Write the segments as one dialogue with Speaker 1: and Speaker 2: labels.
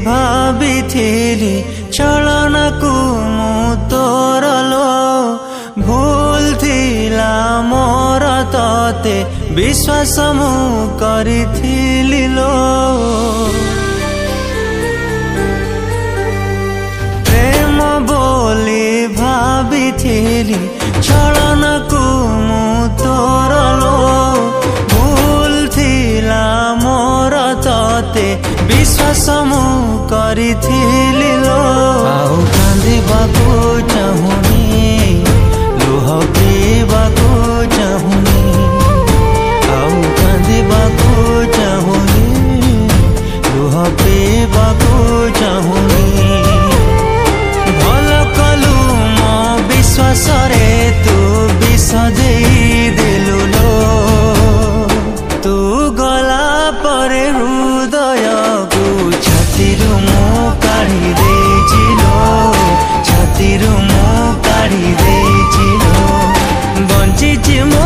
Speaker 1: भाविथिली चलनकु मु तोरलो भूल थिला मोर तते विश्वास मु करिथिली लो प्रेम बोली भाविथिली चलनकु मु तोरलो भूल थिला मोर तते विश्वास मु करिथिली लो आउ कांदिबाकु चाहुनी लुह पीबाकु चाहुनी आउ कांदिबाकु चाहुनी लुह पीबाकु चाहुनी भल कलु मो विश्वास रे तू विष देई देलु लो तू गला परे हृदय छातीरु मु काढ़ी देछि लो छातीरु मु काढ़ी देछि लो बंचिछि मु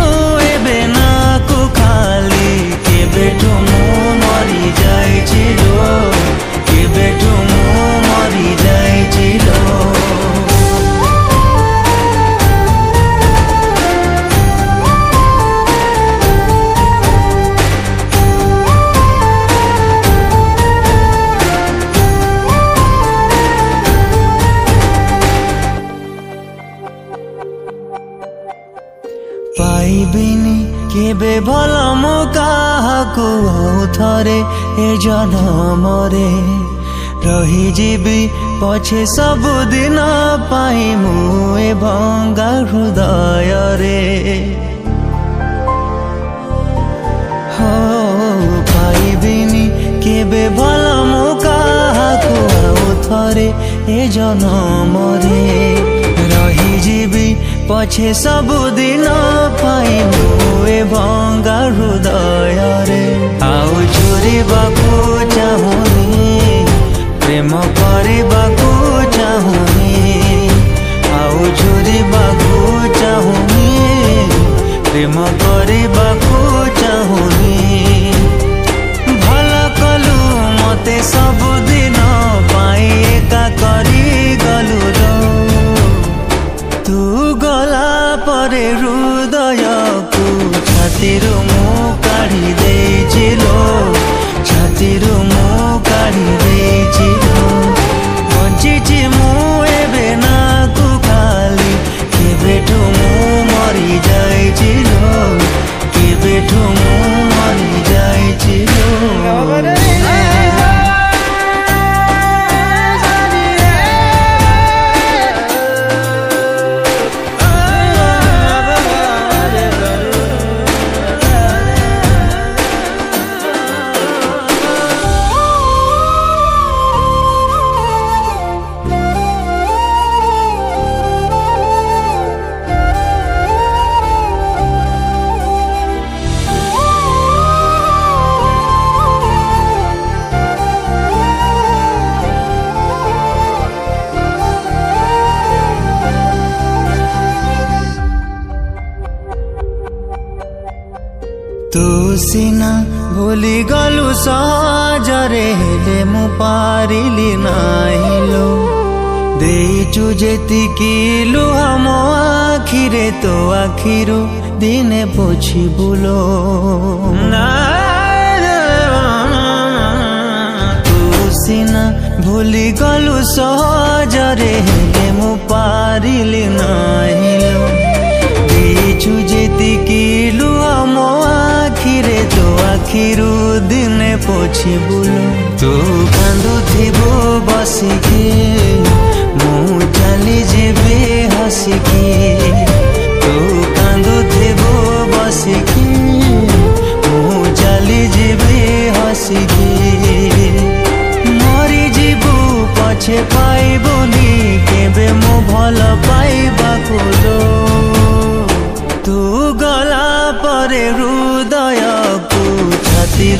Speaker 1: एबे ना को खाली केबेठु मु मरि जाइछि लो केबेठु मु मरि जाइछि लो पाइबिनी केबे भल मु काहाकु थरे ए जनमरे रही जीवी पछे सब दिन पाई मु ए भंगा हृदय रे हो पाइबिनी केबे भल मु काहाकु थरे ए जनमरे रही जीवी पछे सब दिन पाई मुए भंगा हृदय रे आउ जोड़िबाकु चाहुनी प्रेम करिबाकु चाहुनी आउ जोड़िबाकु चाहुनी प्रेम करिबाकु चाहुनी भल कलु मते सब दिन पाई एका करी गलु लो तू गला परे हृदय को छातीरु मु काढ़ी देछि लो छातीरु मु काढ़ी देछि लो बंचिछि मु एबे ना को खाली केबेठु मु मरि जाइछि लो केबेठु मु मरि जाइछि लो तू सिना भूली गलु सहजरे हेले मु पारिली नाही लो देइचु जेतिकी लुह मो आखिरे तो आखिरु दिने पोछि बुलो तू सिना भूली गलु सहजरे हेले मु पारिली नाही लो देइचु जेतिकी लुह मो आखिरे तो आखिरु दिने पोछि बुलो तू कांदुथिबो बसिकी मु चली जेबे हसिकी तू कांदुथिबो करिकी मु चली जीवी हसिकी मरी जीवु पछे पाइबुनी केबे मु भल पाइबाकु लो तू गला परे हृदय को छाती